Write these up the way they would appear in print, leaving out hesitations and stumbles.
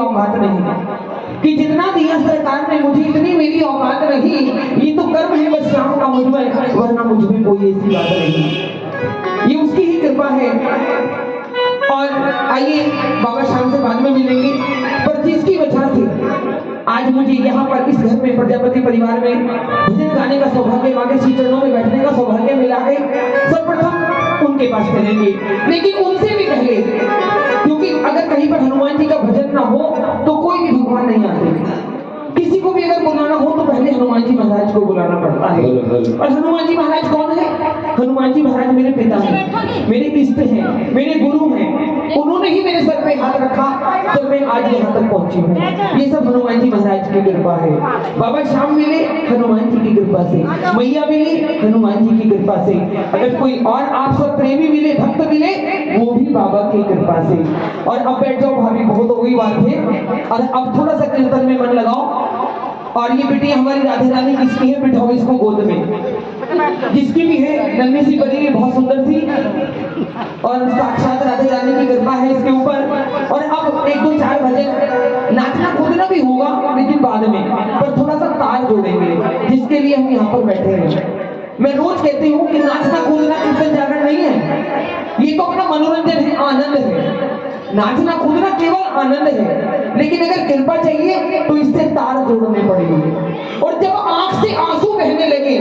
औकात नहीं कि जितना दिया सरकार ने मुझे इतनी मेरी औकात नहीं। ये तो कर्म है बस श्याम का मुझ में, वरना मुझ में कोई ऐसी बात नहीं। ये उसकी ही कृपा है। और आइए बाबा श्याम से बाद में मिलेंगे, पर जिसकी वजह से आज मुझे यहाँ पर इस घर में प्रजापति परिवार में भजन गाने का सौभाग्य, आगे श्री चरणों में बैठने का सौभाग्य मिला है, सर्वप्रथम उनके पास चलेंगे। लेकिन उनसे भी पहले, क्योंकि अगर कहीं पर हनुमान जी का भजन ना हो तो कोई भी भगवान नहीं आते। किसी को भी अगर बुलाना हो तो पहले हनुमान जी महाराज को बुलाना पड़ता है। और हनुमान जी महाराज कौन है? हनुमान जी महाराज मेरे पिता हैं, मेरे इष्ट हैं, मेरे गुरु हैं। उन्होंने ही मेरे सर पे हाथ रखा जब मैं आज यहाँ तक पहुंची हूँ। ये सब हनुमान जी महाराज की कृपा है। बाबा श्याम मिले हनुमान जी की कृपा से, मैया मिले हनुमान जी की कृपा से, अगर कोई और आप सब प्रेमी मिले, भक्त मिले, वो भी बाबा की कृपा से। और अब बैठ जाओ भाभी, बहुत हो गई बात है। और अब थोड़ा सा कीर्तन में मन लगाओ। और ये बेटी हमारी राधे रानी किसकी है? बिठाओ इसको गोद में, जिसकी भी है, नन्ही सी बनी है, बहुत सुंदर सी, और साक्षात राधे रानी की कृपा है इसके ऊपर। और अब एक दो चार भजन नाचना कूदना भी होगा, लेकिन बाद में, पर थोड़ा सा ताल जोड़ेंगे, जिसके लिए हम यहाँ पर बैठे हैं। मैं रोज कहती हूँ कि नाचना कूदना कीर्तन जागरण नहीं है, ये तो अपना मनोरंजन है, आनंद है। नाचना कूदना केवल आनंद है, लेकिन अगर कृपा चाहिए तो इससे तार जोड़ने पड़ेंगे। और जब आंख से आंसू बहने लगे,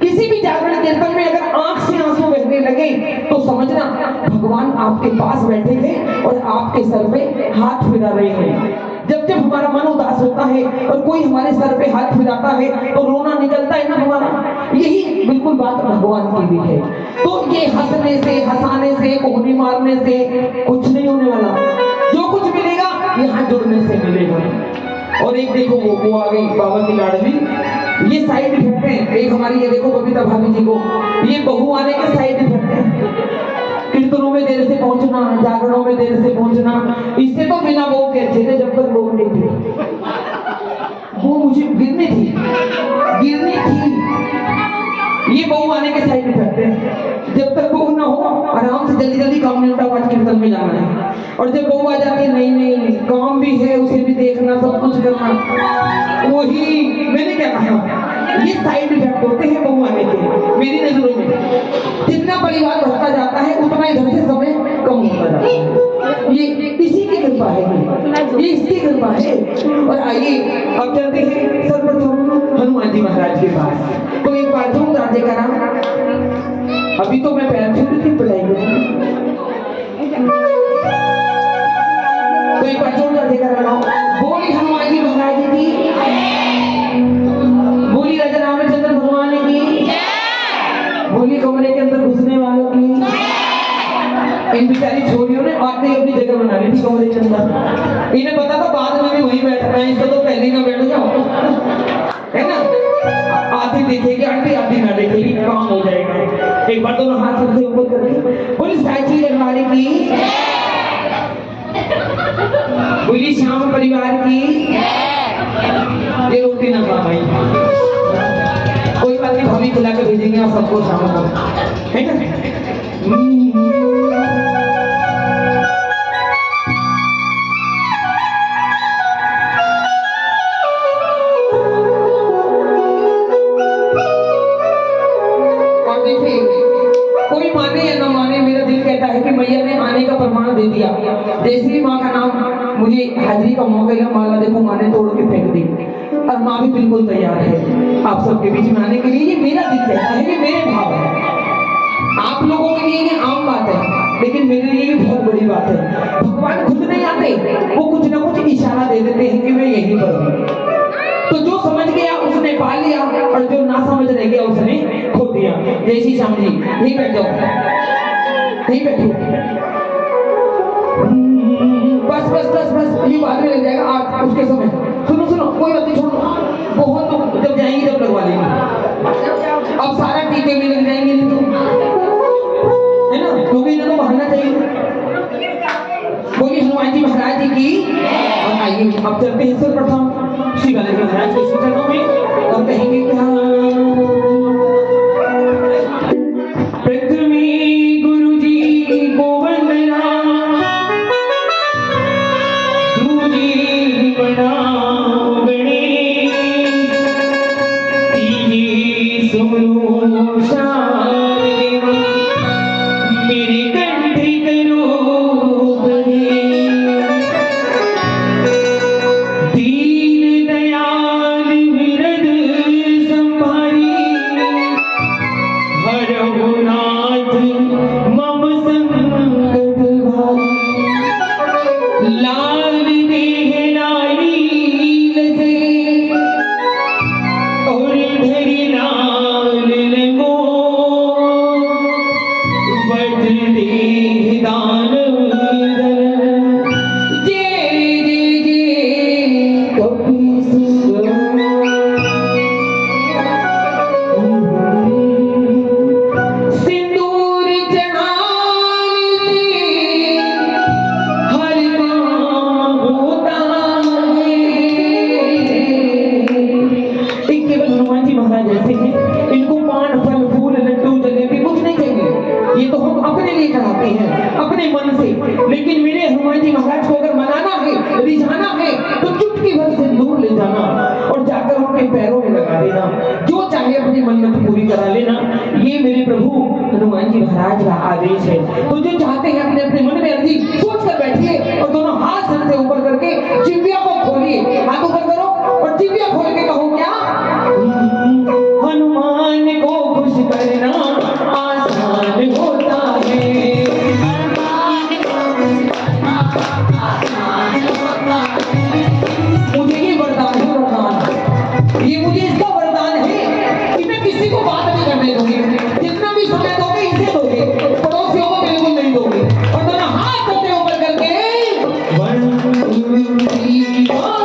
किसी भी जागरण कीर्तन में अगर आंख से आंसू बहने लगे, तो समझना भगवान आपके पास बैठे हैं और आपके सर पे हाथ फिरा रहे हैं। जब जब हमारा मन उदास होता है और कोई हमारे सर पे हाथ फिराता है तो रोना निकलता है ना हमारा, यही बिल्कुल बात भगवान की भी है। तो ये हंसने से, हंसाने से, कोहनी मारने से कुछ नहीं होने वाला। जो कुछ मिलेगा ये हाथ जोड़ने से मिलेगा। और एक देखो वो आ गई बाबा की लाडली, ये साइड इफेक्ट है। एक हमारी ये देखो बबीता भाभी जी को, ये बहू आने के साइड इफेक्ट है। कीर्तनों में देर से पहुंचना, जागरणों में देर से पहुंचना, इससे तो बिना बहू के अच्छे थे जब तक बहू नहीं थी। वो मुझे गिरनी थी। ये बहू आने के साइड इफेक्ट है। जब तक बहू ना हो आराम से जल्दी जल्दी काम निपटा पाठ कीर्तन में जाना है। और जब बहू आ जाती है, नहीं काम भी है, उसे भी देखना, सब कुछ करना, वही मैंने क्या कहा, ये साइड इफेक्ट होते हैं बहू आने के। मेरी नजरों में जितना परिवार बढ़ता जाता है उतना इधर से समय कम होता जाता है। ये इसी की कृपा है, ये इसकी कृपा है। और आइए अब चलते हैं सर्वप्रथम हनुमान जी महाराज के पास। तो एक बार जो राधे का नाम, अभी तो मैं पैर छू की पढ़ाई करूँ, तो एक बार जो राधे का नाम, बोली हनुमान जी महाराज की, बोली राजा रामचंद्र भगवान की, बोली कमरे के अंदर घुसने वालों की। इन बेचारी छोरियों ने आते ही अपनी जगह बना ली थी कमरे के अंदर। इन्हें पता था बाद में भी वहीं बैठना है, इसको तो पहले ही ना बैठ जाओ, है ना। आधी देखेगी आंटी, आधी ना देखेगी, काम हो जाएगा। एक बार दोनों हाथ सबसे ऊपर करके बोली साची रखवारी की, बोली श्याम परिवार की। ये रोटी ना खा भाई, कोई बात नहीं, भाभी खिला के भेजेंगे आप सबको शाम को, है ना। और देखिए कोई माने या ना माने, मेरा दिल कहता है कि मैया ने आने का प्रमाण दे दिया। जैसे ही माँ का नाम मुझे हाजिरी का मौका मिला, माला देखो माँ ने तोड़ के फेंक दी, और माँ भी बिल्कुल तैयार है आप सबके बीच में आने के लिए। ये मेरा दिल कहता है, ये मेरे भाव है। आप लोगों के लिए ये आम बात है, लेकिन मेरे लिए ये बहुत बड़ी बात है। भगवान खुद नहीं आते, वो कुछ ना कुछ इशारा दे देते हैं कि मैं यहीं पर हूँ। तो जो समझ गया उसने पा लिया, और जो ना समझ रह गया उसने खो दिया। जय श्री श्याम जी, यहीं बैठ जाओ, यहीं बैठो, बस बस बस बस, ये बाद में लग जाएगा आप उसके समय। सुनो सुनो, कोई बात नहीं, छोड़ो, बहुत तो जब जाएंगे जब लगवा लेंगे। अब सारा टीके में लग जाएंगे नहीं तो, है ना, क्योंकि इन्हें तो बहाना चाहिए। बोली हनुमान जी महाराज जी की। और आइए अब चलते हैं सर्वप्रथम श्री गणेश महाराज के चरणों में, और कहेंगे क्या, पृथ्वी गुरु जी को वंदना, हनुमान जी महाराज को अगर मनाना है, रिझाना है, तो चुटकी भर सिंदूर ले जाना और जाकर उनके पैरों में लगा देना, जो चाहे अपनी मन्नत पूरी करा लेना। ये मेरे प्रभु हनुमान जी महाराज का आदेश है। तो जो चाहते हैं अपने अपने मन में अर्जी सोच कर बैठिए और दोनों हाथ सर से ऊपर करके जिव्या को खोलिए, हाथ ऊपर करो और जिव्या खोल के कहो क्या, हनुमान को खुश करना आसान होता है, मुझे ये वरदान है, वरदान ये मुझे इसका वरदान है कि मैं किसी को बात नहीं करने दूंगी, जितना भी समय दोगे इसे दोगे, पड़ोसियों को बिल्कुल नहीं दोगे। और दोनों हाथ सर से ऊपर करके 1 2 3 4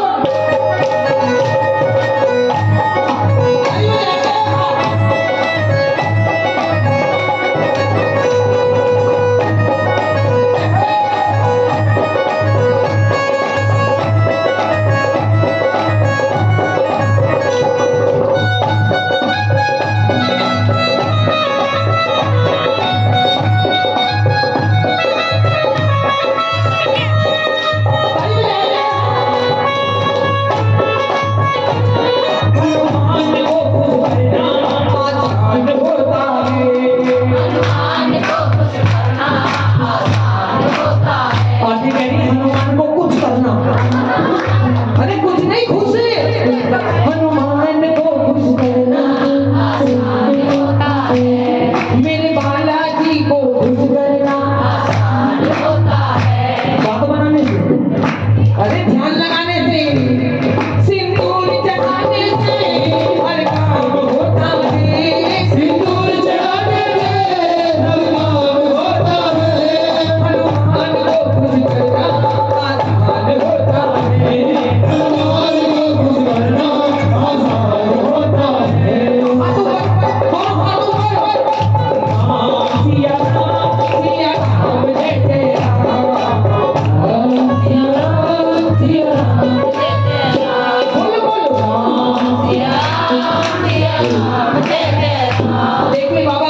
देखिए बाबा,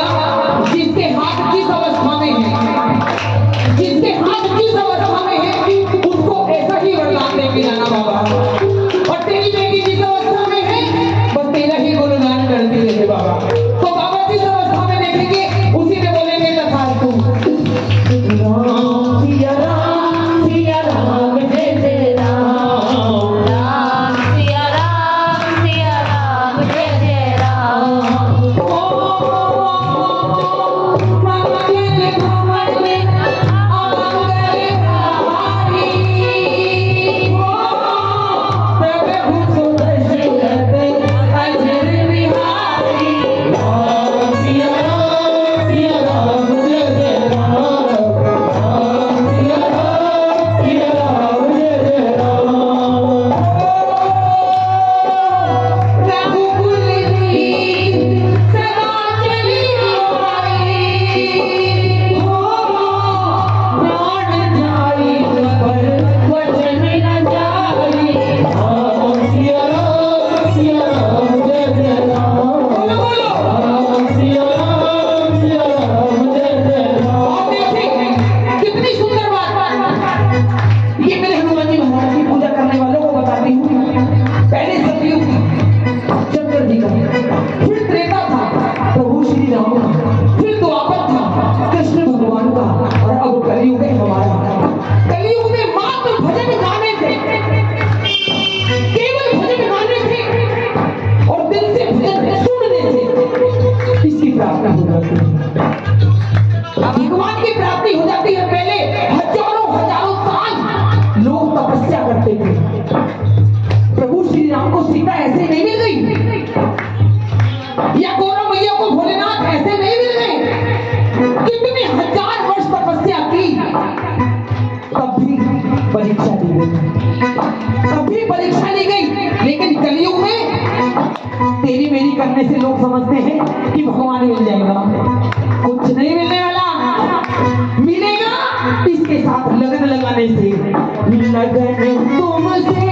जिसके हाथ किस अवस्था में है, जिसके हाथ किस अवस्था में है, उसको ऐसा ही वरदान देके जाना बाबा। और तेरी बेटी जिस अवस्था में है, बस तेरा ही गुणगान करती रहे बाबा। तो बाबा जिस अवस्था में देखेंगे उसी में बोलेंगे तथास्तु। राम सिया राम जय जय राम, राम सिया राम जय जय राम। भगवान की प्राप्ति हो जाती है। पहले हजारों हजारों साल लोग तपस्या करते थे। प्रभु श्री राम को सीता ऐसे नहीं मिल गई, या गौरव मैया को भोलेनाथ ऐसे नहीं मिल गए। कितने हजार वर्ष तपस्या की, तब भी परीक्षा ली गई, तब भी परीक्षा ली गई। लेकिन कलयुग में तेरी मेरी करने से लोग समझते हैं कि भगवान मिल जाएगा। कुछ नहीं मिलने वाला, मिलेगा इसके साथ लगन लगाने से। लगन तुमसे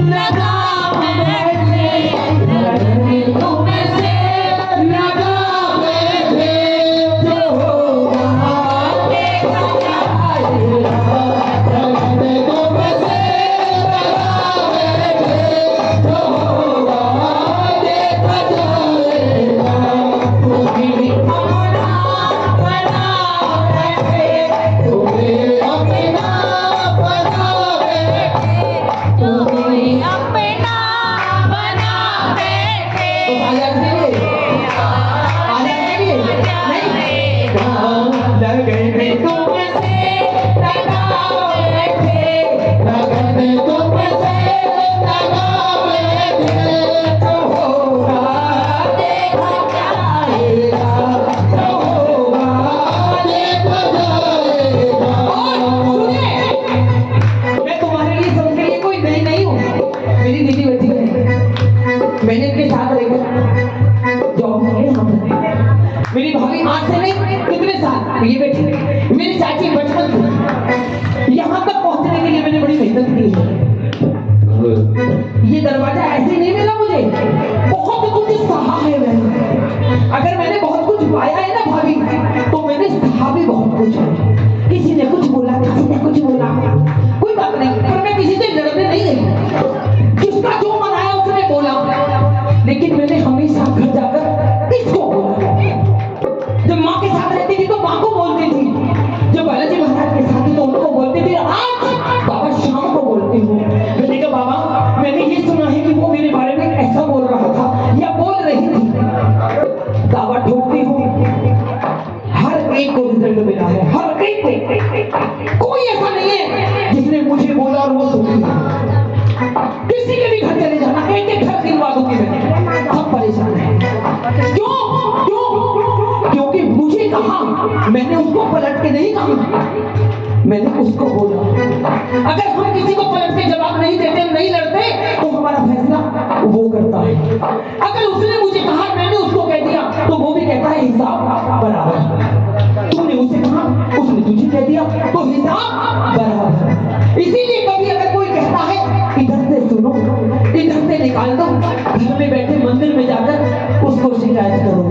लगा बैठे, लगन तुमसे लगा बैठे, जो होगा देखा जाएगा। मेरी भाभी आज से नहीं कितने साल ये बेटी मेरी चाची बचपन से यहाँ तक पहुँचने के लिए मैंने बड़ी मेहनत की है। ये दरवाजा ऐसे नहीं मिला मुझे, बहुत कुछ सहा है मैंने। अगर मैंने बहुत कुछ पाया है ना भाभी, तो मैंने सहा भी बहुत कुछ है। किसी ने कुछ बोला, किसी ने कुछ बोला, कोई बात नहीं, पर मैं किसी से लड़ने नहीं गई। जिसका जो मन आया उसने बोला, लेकिन मैंने हमेशा घर जाकर किसको बोला? जब माँ के साथ रहती थी तो माँ को बोलती थी, जब बालाजी महाराज के साथ थी तो उनको बोलती थी। आज बाबा शाम को बोलती हूँ। मैंने कहा बाबा मैंने ये सुना है कि वो मेरे बारे में ऐसा बोल रहा था या बोल रही थी। दावा ठोकती हूँ, हर एक को रिजल्ट मिला है, हर एक को। कोई ऐसा नहीं है जिसने मुझे बोला और वो सुन लिया। किसी के भी घर चले जाना, एक एक घर दिलवा दूंगी मैं। हम परेशान हैं। क्यों? क्योंकि मुझे कहा, मैंने उसको पलट के नहीं कहा, मैंने उसको बोला। अगर हम किसी को पलट के जवाब नहीं देते, नहीं लड़ते, तो हमारा फैसला वो करता है। अगर उसने मुझे कहा, मैंने उसको कह दिया, तो वो भी कहता है हिसाब बराबर। तुमने उसे कहा, उसने तुझे कह दिया, तो हिसाब बराबर। इसीलिए कभी अगर कोई कहता है इधर से सुनो, इधर से निकाल दो, घर में बैठे मंदिर में जाकर उसको शिकायत करो।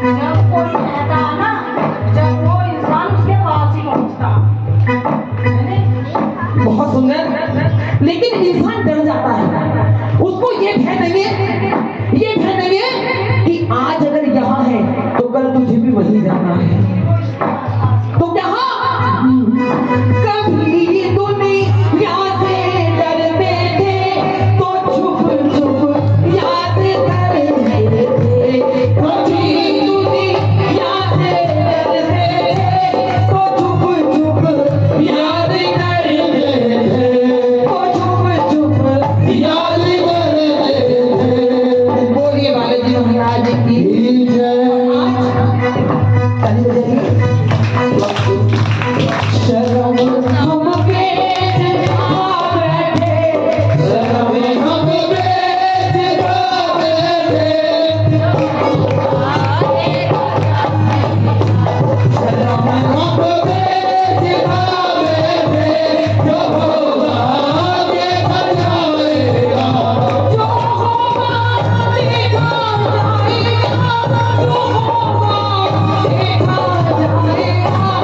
जब कोई कहता है ना, जब वो इंसान उसके पास ही पहुंचता है। बहुत सुंदर, लेकिन इंसान डर जाता है। उसको ये भय नहीं है कि आज अगर यहाँ है तो कल तुझे भी वहीं जाना है। तो यहाँ कभी ये दुनिया से डरते थे तो छुप छुप याद करते थे। कभी दुनिया से डरते थे तो छुप छुप याद करते थे, तो छुप छुप याद करते थे। बोलिए बालाजी महाराज की जय। ताली बजाइए। शर्म हम बेच खा बैठे, शर्म हम बेच खा बैठे, शर्म हम बेच खा बैठे, जो होगा देखा जाएगा, जो होगा देखा जाएगा,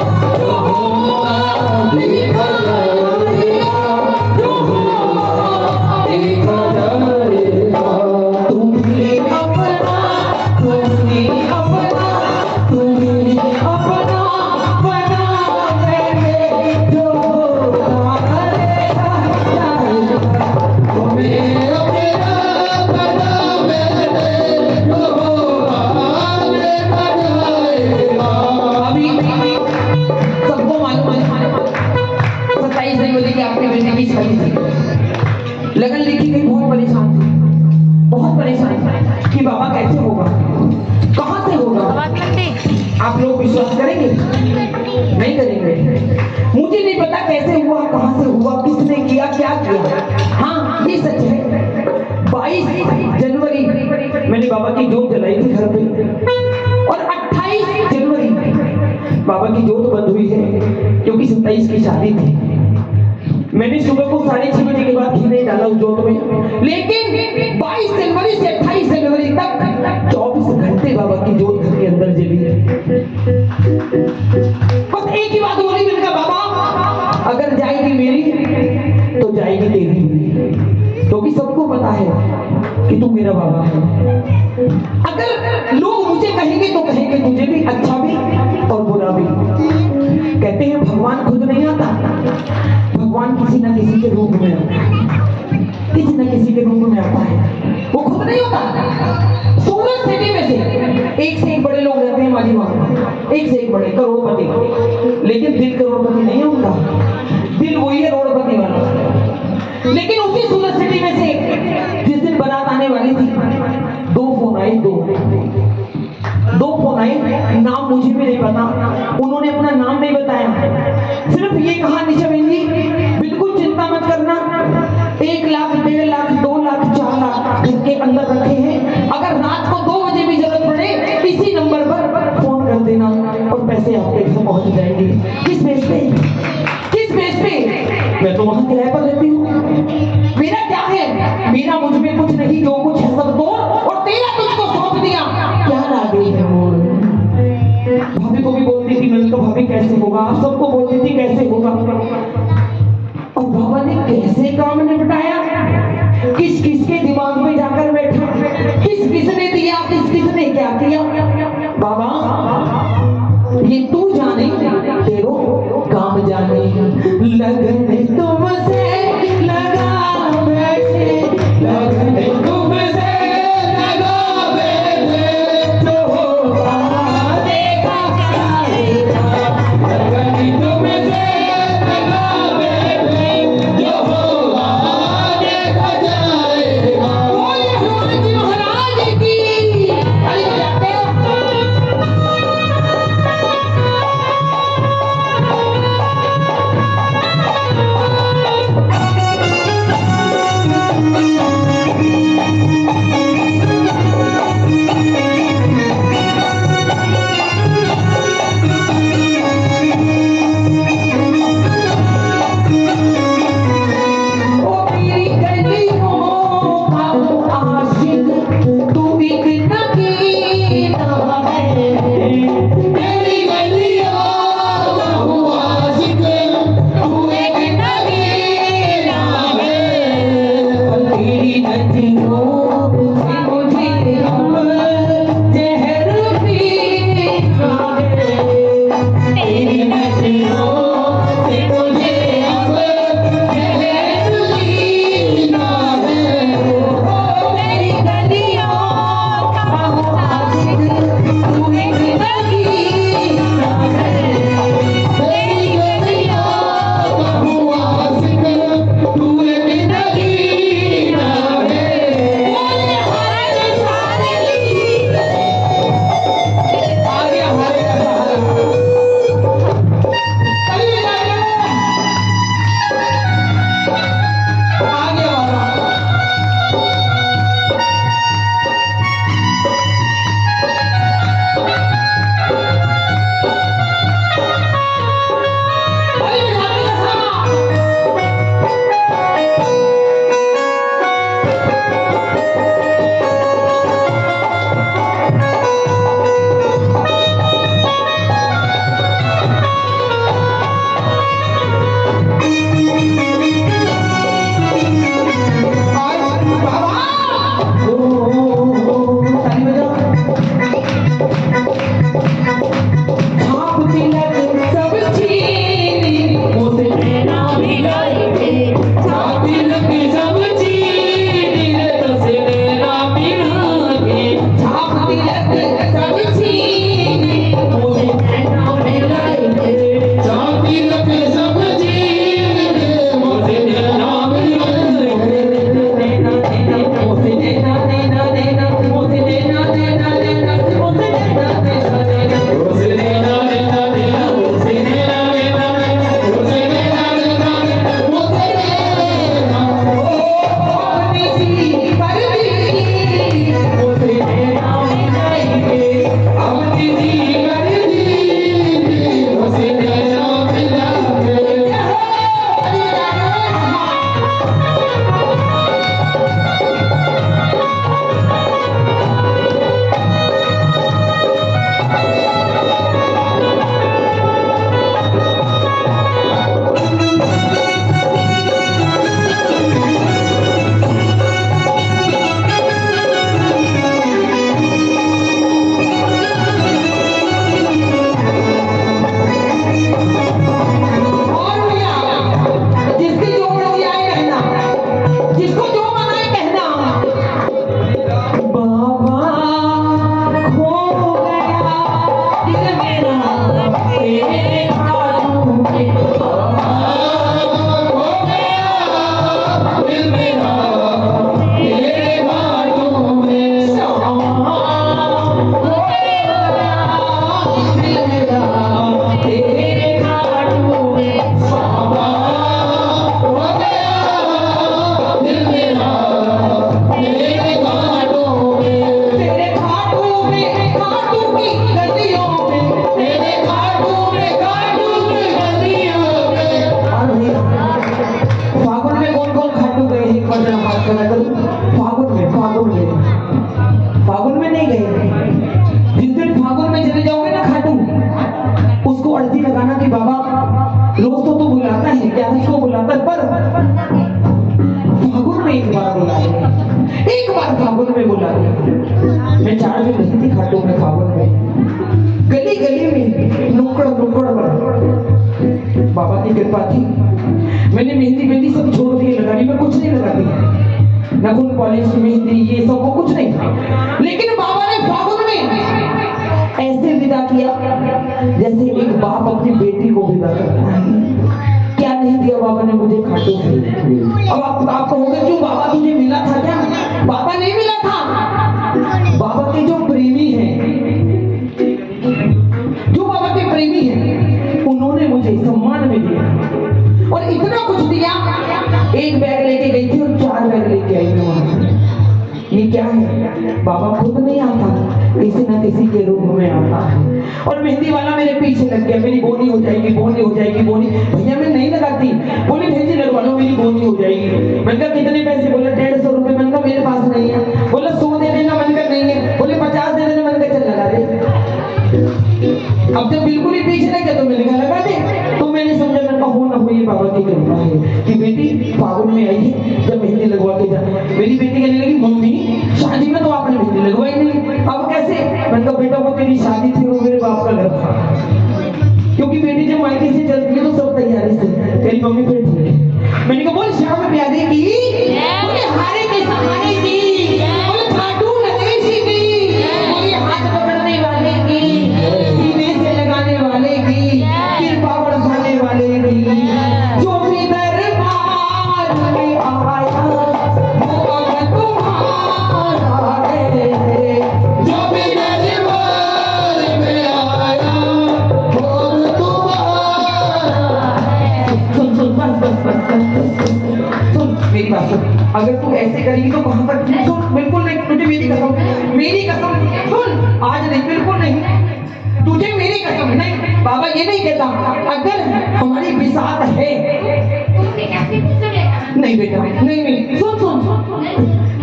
जो होगा देखा जाएगा, जो होगा देखा जाएगा, जो होगा देखा जाएगा। तुम्हें अपना, तुम्हें अपना, तुम्हें अपना बना लेंगे, जो होगा देखा जाएगा। तुम्हें अपना बना लेंगे, जो होगा देखा जाएगा। अभी सबको मालूम है 27 जनवरी की आपके बेटे की शादी थी। लगन लिखी गई, बहुत परेशान थी कि बाबा कैसे होगा, कहाँ से होगा। आप लोग विश्वास करेंगे? नहीं करेंगे। मुझे नहीं पता कैसे हुआ, कहाँ से हुआ, किसने किया, क्या किया। हाँ ये सच है, 22 जनवरी मैंने बाबा की जोत जलाई थी घर पे, और 28 जनवरी बाबा की जोत बंद हुई है, क्योंकि 27 की शादी थी। मैंने सुबह को 6:30 बजे के बाद घी नहीं डाला उस जोत में, लेकिन 22 जनवरी से 28 जनवरी तक 24 घंटे बाबा की जोत घर के अंदर जली है। बस एक ही बात बोली, मैंने कहा बाबा अगर जाएगी मेरी तो जाएगी तेरी भी, क्योंकि सबको पता है कि तू मेरा बाबा है। अगर लोग मुझे कहेंगे तो कहेंगे तुझे भी, अच्छा भी और बुरा भी। कहते हैं भगवान खुद नहीं आता, भगवान किसी न किसी के रूप में आता है, किसी न किसी के रूप में आता है, वो खुद नहीं होता। सूरत सिटी में से एक बड़े लोग रहते हैं माली वहां, एक से एक बड़े करोड़पति, लेकिन दिल करोड़पति नहीं होता, दिल वही है करोड़पति वाला। लेकिन उसी सूरत सिटी में से जिस दिन बारात आने वाली थी, दो फोन आए, नाम मुझे भी नहीं पता, उन्होंने अपना नाम नहीं बताया, सिर्फ ये कहा निशा बहन जी बिल्कुल चिंता मत करना, 1 लाख 1.5 लाख 2 लाख 4 लाख घर के अंदर रखे हैं, अगर रात को 2 बजे भी जरूरत पड़े इस तो वहां किराए पर रहती हूँ। मेरा क्या है, मेरा मुझ में कुछ नहीं, जो कुछ है सब तोड़, और तेरा तुझको सौंप दिया। क्या राधे है मोर। भाभी को भी बोलती थी मैं, तो भाभी कैसे होगा, आप सबको बोलती थी कैसे होगा। और बाबा ने कैसे काम निपटाया, किस किस के दिमाग में जाकर बैठा, किस किसने दिया, किस किसने क्या किया। बाबा ये तू जाने, तेरो काम जाने। लगन तुमसे लगा बैठे, लगन तुमसे लगा बैठे, जो होगा देखा जाएगा। लगन तुमसे लगा बैठे, जो होगा देखा जाएगा। बोलिए हनुमान जी महाराज की। ताली बजाते हो। मैंने मेहंदी मेहंदी सब छोड़ दी, लगानी मैं कुछ नहीं लगाती, नखून पॉलिश मेहंदी ये सब को कुछ नहीं। लेकिन बाबा ने फागुन में ऐसे विदा किया जैसे एक बाप अपनी बेटी को विदा करता है। क्या नहीं दिया बाबा ने मुझे खाटू से। अब आप कहोगे क्यों, बाबा तुझे मिला था क्या? बाबा नहीं मिला था, बाबा के जो प्रेमी हैं, जो बाबा के प्रेमी हैं, उन्होंने मुझे सम्मान में दिया और इतना कुछ दिया। एक बैग लेके गई थी और 4 बैग लेके आई मैं वहां से। ये क्या है? बाबा खुद नहीं आता, किसी न किसी के रूप में आता है। और मेहंदी वाला मेरे पीछे लग गया, मेरी बोनी हो जाएगी, बोनी हो जाएगी, बोनी। भैया मैं नहीं लगाती, बोली भेजी लगवा लो, मेरी बोनी हो जाएगी। मैंने कहा कितने पैसे? बोले 150 रुपए। मैंने कहा मेरे पास नहीं है। बोला 100 दे देना। मैंने कहा नहीं है। बोले 50 दे देना। मैंने कहा चल लगा दे। अब जब बिल्कुल ही पीछे लग गया तो मैंने कहा लगा दे। तो मैंने समझा, मैंने कहा हो ना हो ये बाबा की कृपा है कि बेटी फागुन में आई है, जब मेहंदी लगवा के जा। मेरी बेटी कहने लगी मम्मी शादी में तो आपने मेहंदी लगवाई नहीं, अब कैसे? मैंने कहा बेटा वो तेरी शादी थी, वो मेरे बाप का घर था। क्योंकि बेटी जब मायके से चलती है तो सब तैयारी से, तेरी मम्मी फिर ठीक है। मैंने कहा बोल श्याम प्यारे की, बोले हारे के सहारे की, बोले खाटू नदेशी की, बोले हाथ पकड़ने वाले की, सीने से लगाने वाले की, कृपा बरसाने वाले की, जो भी दरबार में आया वो अब तुम्हारा है। जो भी दरबार में आया वो अब तुम्हारा है। सुन सुन बस सुन मेरी बात सुन। अगर तू ऐसे करेगी तो कहां तक? सुन बिल्कुल नहीं, तुझे मेरी कसम सुन, आज नहीं, बिल्कुल नहीं, तुझे मेरी कसम नहीं। बाबा ये नहीं कहता अगर हमारी बिसात है। नहीं बेटा नहीं, सुन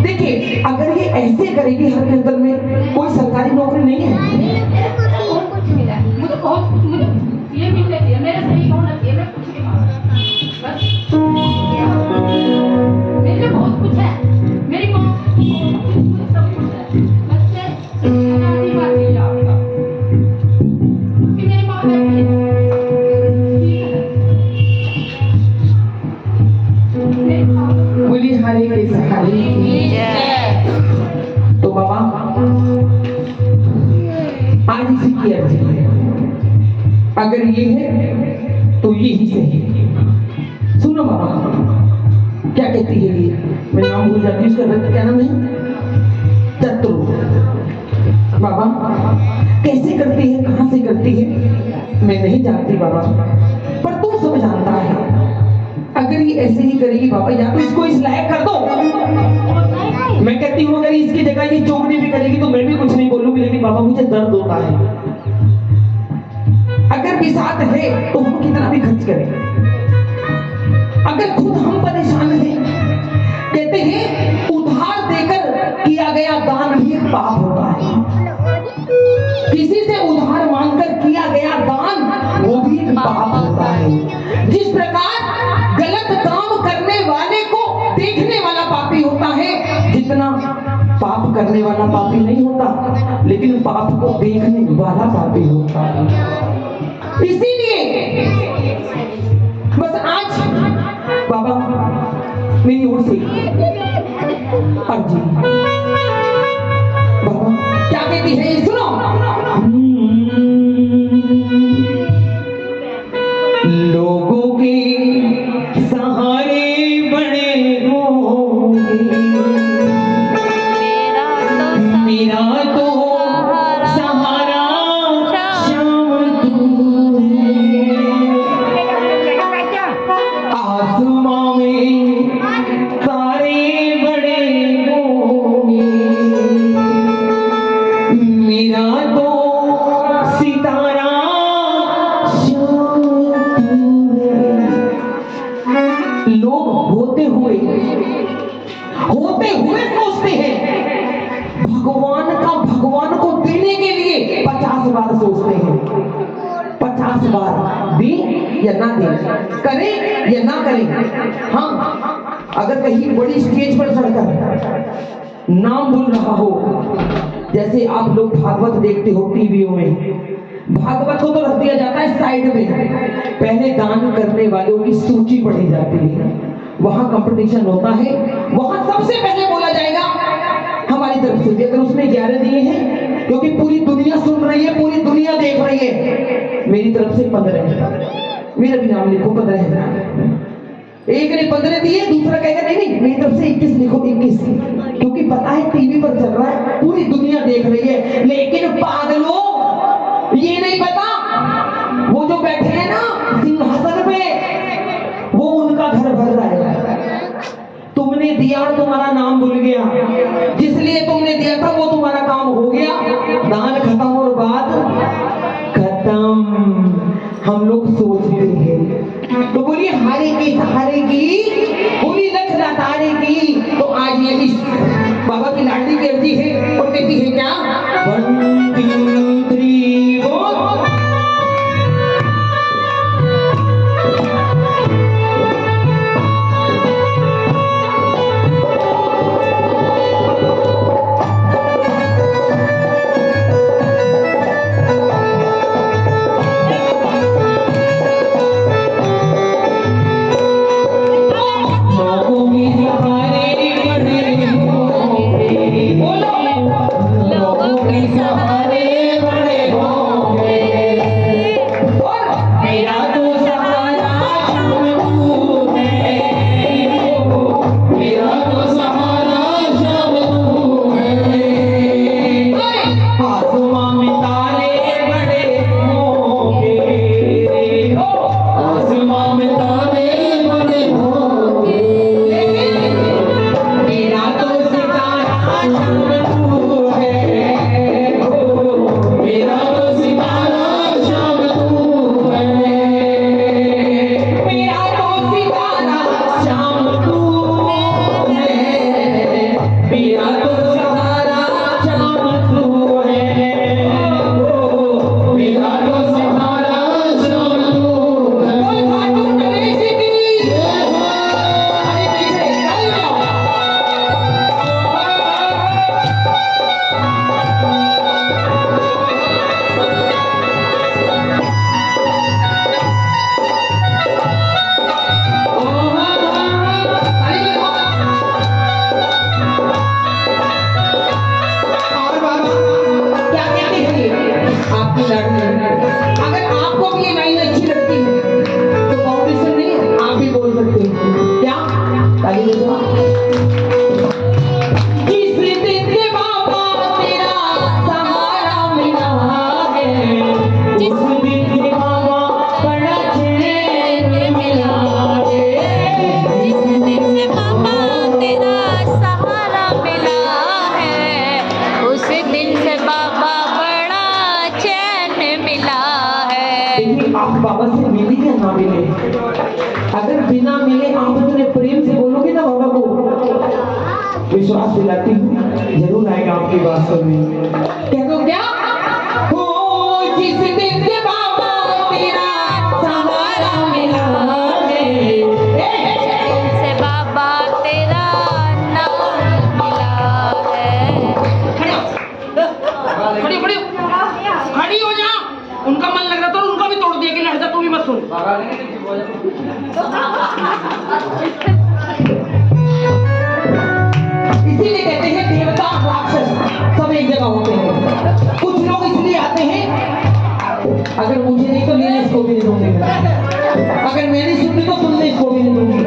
देखिए, अगर ये ऐसे करेगी, हर के अंदर में कोई सरकारी नौकरी नहीं है। मुझे बहुत ये मिलना चाहिए, मेरा सही होना चाहिए, मैं कुछ नहीं मांगता बस। मेरे बहुत कुछ है, मेरी माँ सब कुछ है, बस मैं बात नहीं आपका कि मेरी माँ बैठी है। बोली हरे के सहारे की। तो बाबा आज इसी की अर्जी है, अगर ये है तो ये ही सही। सुनो बाबा क्या कहती है ये, मैं नाम भूल जाती हूँ उसका, क्या नाम है? चतुर। बाबा कैसे करती है, कहां से करती है मैं नहीं जानती बाबा, पर तू सब जानता है। अगर ये ऐसे ही करेगी बाबा, या तो इसको इस लायक कर दो। मैं कहती हूँ अगर इसकी जगह ये चौकड़ी भी करेगी तो मैं भी कुछ नहीं बोलूंगी, लेकिन बाबा मुझे दर्द होता है। अगर बिसात है तो हम कितना भी खर्च करें, अगर खुद हम परेशान हैं। कहते हैं उधार देकर किया गया दान भी एक पाप होता है, किसी से उधार मांगकर किया गया दान वो भी एक पाप होता है। जिस प्रकार गलत काम करने वाले को देखने वाला पापी होता है, जितना पाप करने वाला पापी नहीं होता, लेकिन पाप को देखने वाला पापी होता है। इसीलिए बस आज बाबा मेरी ओर से अर्जी। बाबा क्या कहती है ये सुनो। लोगों के सहारे बड़े होंगे, मेरा तो सहारा श्याम तू है। आसमां में तारे बड़े होंगे, मेरा तो सितारा श्याम तू है। लोग होते हुए सोचते हैं भगवान को देने के लिए 50 बार सोचते हैं, 50 बार दे या ना दे, करें या ना करें। हाँ अगर कहीं बड़ी स्टेज पर चढ़कर नाम बोल रहा हो, जैसे आप लोग भागवत देखते हो टीवियों में, भागवत को तो रख दिया जाता है साइड में, पहले दान करने वालों की सूची पढ़ी जाती है, वहां कंपटीशन होता है, वहां सबसे पहले बोला जाएगा हमारी तरफ से भी। अगर उसने 11 दिए हैं, क्योंकि पूरी दुनिया सुन रही है, पूरी दुनिया देख रही है, मेरी तरफ से 15, मेरा भी नाम लिखो 15। एक ने 15 दिए, दूसरा कहेगा नहीं नहीं मेरी तरफ से 21 लिखो, 21, क्योंकि पता है टीवी पर चल रहा है, पूरी दुनिया देख रही है। लेकिन पागलों, ये नहीं पता वो जो बैठे हैं ना सिंहासन पे, वो उनका घर भर रहा है। तुमने दिया और तुम्हारा नाम भूल गया, जिसलिए तुमने दिया था वो तुम्हारा काम हो गया, दान खत्म और बात खत्म। हम लोग सोचते हैं तो बोलिए हारे की सहारे की, बोली लख तारे की। तो आज ये इस बाबा की लाडली की अर्जी है और कहती है क्या, 1 2 3 4। अगर आपको भी ये लाइन अच्छी लगती है तो कॉम्पिटिशन नहीं, आप भी बोल सकते हैं क्या, ताली बजाओ। जिस दिन से बाबा तेरा सहारा मिला है, जिस दिन से बाबा बड़ा चैन मिला है, जिस दिन से बाबा तेरा सहारा मिला है, उस दिन से बाबा बड़ा चैन मिला है। देखिए आप बाबा से मिली या ना मिले, अगर बिना मिले आप इतने प्रेम से बोलोगे ना बाबा को, विश्वास दिलाती हूँ जरूर आएगा आपकी बात सुनने। कह दो क्या, हो जिस दिन से बाबा तेरा सहारा मिला है, से बाबा तेरा नाम मिला है। खड़ी खड़ी खड़ी हो जा, उनका मन लग रहा था और उनका भी तोड़ दिया कि लड़ जा, तू भी मत सुन। इसीलिए कहते हैं देवता राक्षस सब एक जगह होते हैं। कुछ लोग इसलिए आते हैं, अगर मुझे नहीं तो लेने इसको भी नहीं दूंगी, अगर मैं नहीं सुनती तो तुमने इसको भी नहीं दूंगी।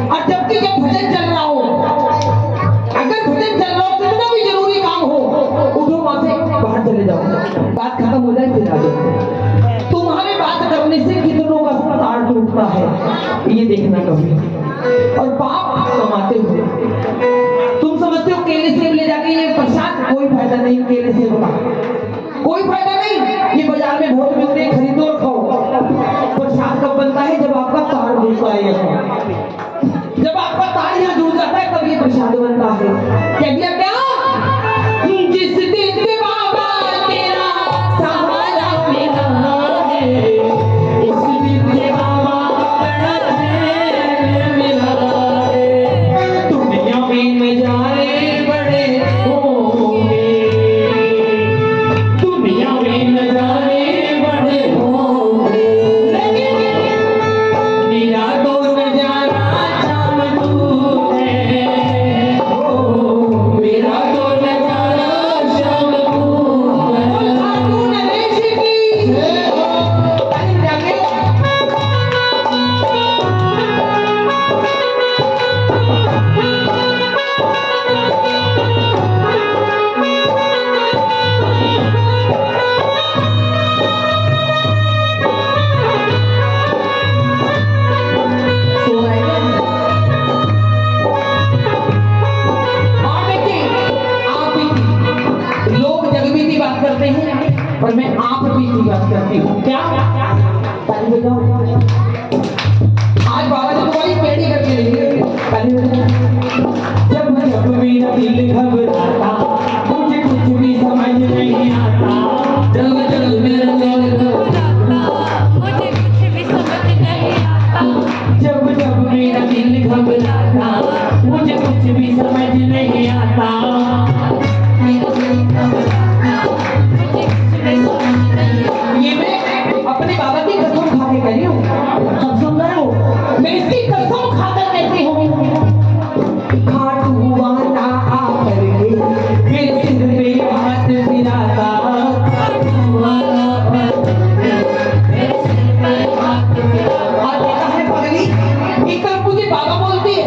और जबकि जब भजन चल रहा हो, अगर भजन चल रहा हो, कितना भी जरूरी काम हो, उठो वहां से बाहर चले जाओ, बात खत्म हो जाए फिर आ जाओ। तुम्हारे बात करने से कितनों का तार टूटता है ये देखना कभी, और पाप कमाते हुए। तुम समझते हो केले सेब ले जाके ये प्रसाद, कोई फायदा नहीं केले सेब का, कोई फायदा नहीं। ये बाजार में बहुत मिलते हैं, खरीदो और खाओ। प्रसाद कब बनता है, जब आपका तार जुड़ता है यहाँ, जब आपका तार यहाँ जुड़ जाता है तब ये प्रसाद बनता है। क्या दिया क्या, जिस दिन से बाबा तेरा सहारा मिला है, उस दिन से बाबा बड़ा चैन मिला है। दुनिया में नजारे बड़े होंगे, दुनिया में नजारे बड़े बात करती हूँ। क्या ताली बजाओ। आज बाबा जी तुम्हारी पेड़ी करके लेंगे। ताली बजाओ। जब जब मेरा दिल घबराता, मुझे कुछ भी समझ नहीं आता। जब जब मेरा दिल घबराता, मुझे कुछ भी समझ नहीं आता। जब जब मेरा दिल घबराता, मुझे कुछ भी समझ नहीं आता। मेरा दिल घबराता, मुझे कुछ भी समझ नहीं आता। ये मैं अपने बाबा की कसम खा के कह रही हूँ। सब सुन रहे हो? मैं इसकी कसम खाकर कहती हूँ, खाटू वाला आकर के मेरे सिर पे हाथ फिराता। खाटू वाला मेरे सिर पर हाथ फिराता। और कहता है पगली, एक तरफ मुझे बाबा बोलती है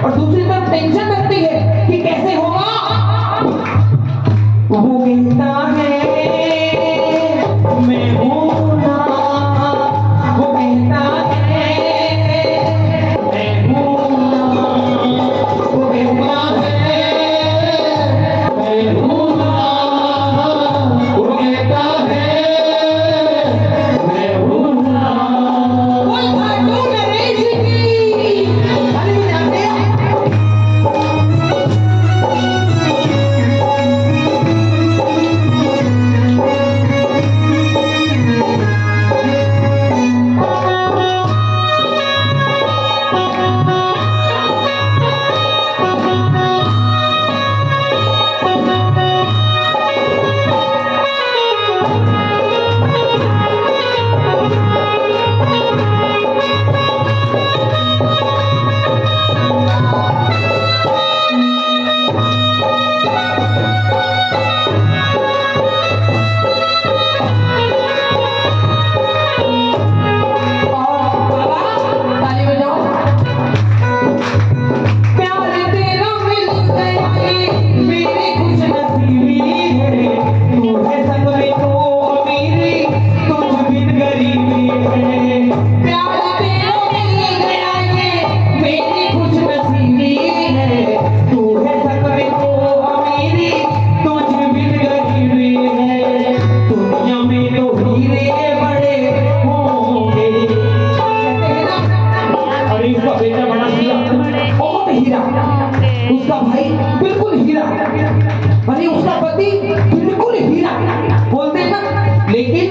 और दूसरी तरफ टेंशन रखती है कि कैसे होगा। वो कहता है मैं हूँ ना, वो कहता है मैं हूँ ना, वो कहता है मैं हूँ ना, वो कहता है मैं हूँ ना। बोल खाटू नरेश की। ताली बजाते हैं। ताली बजाओ। प्यार तेरा मिल गया ये मेरी खुशनसीबी है। तू है सब में तो अमीरी, तुझ बिन गरीबी है। प्यार तेरा मिल गया ये मेरी खुशनसीबी है। तू है सब में तो अमीरी, तुझ बिन गरीबी है। दुनिया में तो हीरे बड़े होंगे। कहते हैं ना, अरे इसका बेटा बड़ा हीरा, बहुत हीरा। उसका भाई बिल्कुल हीरा, अरे उसका पति बिल्कुल हीरा, बोलते हैं ना। लेकिन